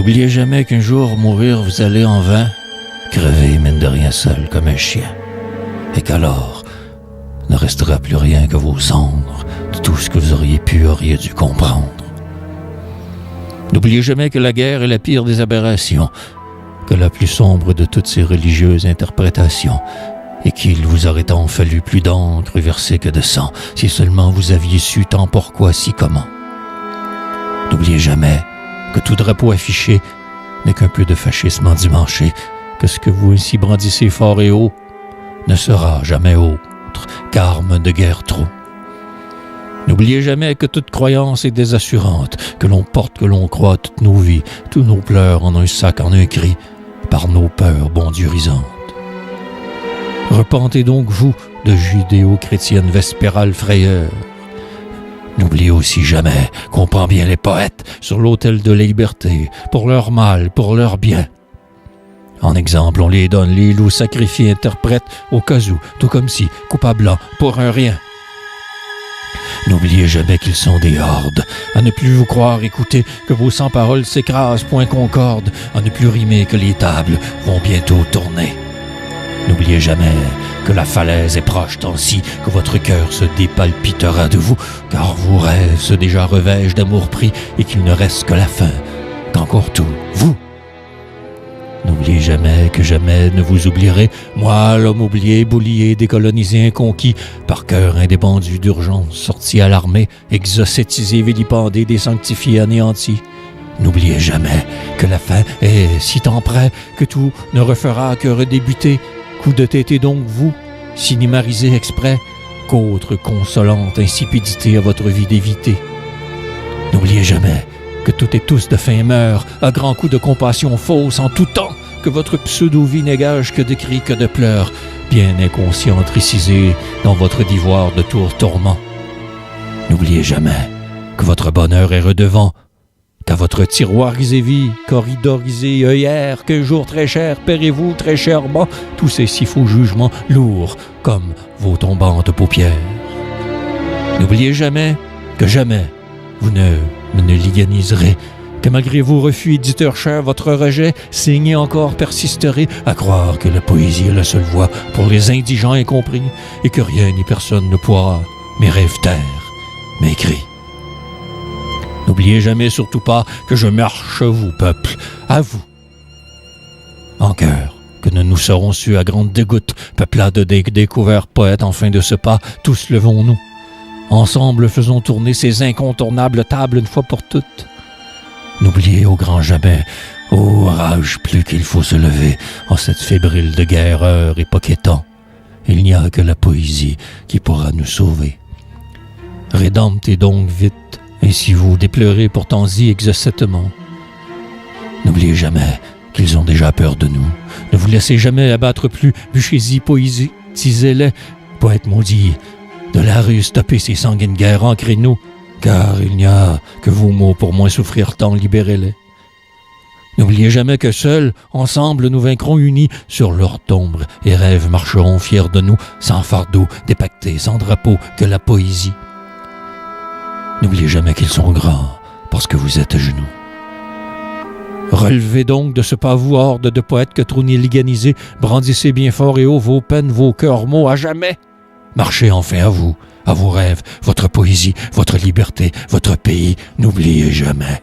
N'oubliez jamais qu'un jour mourir vous allez en vain, crever mine de rien seul comme un chien, et qu'alors ne restera plus rien que vos cendres de tout ce que vous auriez dû comprendre. N'oubliez jamais que la guerre est la pire des aberrations, que la plus sombre de toutes ces religieuses interprétations, et qu'il vous aurait tant fallu plus d'encre versée que de sang, si seulement vous aviez su tant pourquoi, si comment. N'oubliez jamais que tout drapeau affiché n'est qu'un peu de fascisme endimanché, que ce que vous ainsi brandissez fort et haut ne sera jamais autre qu'arme de guerre trop. N'oubliez jamais que toute croyance est désassurante, que l'on porte, que l'on croit toutes nos vies, tous nos pleurs en un sac, en un cri, par nos peurs bondurisantes. Repentez donc, vous, de judéo-chrétienne vespérale frayeur. N'oubliez aussi jamais qu'on prend bien les poètes sur l'autel de la liberté, pour leur mal, pour leur bien. En exemple, on les donne, les loups sacrifiés interprètes au cas où, tout comme si, coupable blanc, pour un rien. N'oubliez jamais qu'ils sont des hordes, à ne plus vous croire écouter, que vos sans-paroles s'écrasent, point concorde, à ne plus rimer que les tables vont bientôt tourner. N'oubliez jamais que la falaise est proche tant si que votre cœur se dépalpitera de vous, car vos rêves se déjà revêchent d'amour pris et qu'il ne reste que la fin, qu'encore tout, vous. N'oubliez jamais que jamais ne vous oublierez, moi, l'homme oublié, boulié, décolonisé, inconquis, par cœur indépendu d'urgence, sorti à l'armée, exocétisé, vilipendé, désanctifié, anéanti. N'oubliez jamais que la fin est si tant près que tout ne refera que redébuter. Coup de tête et donc vous, cinémarisé exprès, qu'autre consolante insipidité à votre vie d'éviter. N'oubliez jamais que toutes et tous de fin meurent, à grands coups de compassion fausse en tout temps, que votre pseudo-vie n'égage que de cris, que de pleurs, bien inconscient tricisé dans votre divoire de tourments. N'oubliez jamais que votre bonheur est redevant, qu'à votre tiroir vie, corridorisé, œillère, qu'un jour très cher, paierez-vous très chèrement tous ces si faux jugements lourds comme vos tombantes paupières. N'oubliez jamais que jamais vous ne liganiserez, que malgré vos refus éditeurs chers, votre rejet saigné encore persisterait à croire que la poésie est la seule voie pour les indigents incompris et que rien ni personne ne pourra mes rêves taire, mes cris. N'oubliez jamais surtout pas que je marche vous, peuple, à vous, en cœur, que nous nous serons su à grande dégoûte, peuplade des découverts poètes, enfin de ce pas, tous levons-nous. Ensemble, faisons tourner ces incontournables tables une fois pour toutes. N'oubliez au grand jamais, ô rage plus qu'il faut se lever en cette fébrile de guerreur et poquetant. Il n'y a que la poésie qui pourra nous sauver. Rédemptez donc vite, ainsi vous dépleurez pourtant si exocétement. N'oubliez jamais qu'ils ont déjà peur de nous. Ne vous laissez jamais abattre plus, bûchez-y, poétisez-les, poètes maudits. De la rue, stoppez ces sanguines guerres, ancrez-nous, car il n'y a que vos mots pour moins souffrir tant, libérez-les. N'oubliez jamais que seuls, ensemble, nous vaincrons unis, sur leur tombe et rêves marcheront fiers de nous, sans fardeau, dépactés, sans drapeau, que la poésie. N'oubliez jamais qu'ils sont grands, parce que vous êtes à genoux. Relevez donc de ce pas vous, horde de poètes que trônez liganisés, brandissez bien fort et haut vos peines, vos cœurs mots à jamais. Marchez enfin à vous, à vos rêves, votre poésie, votre liberté, votre pays, n'oubliez jamais.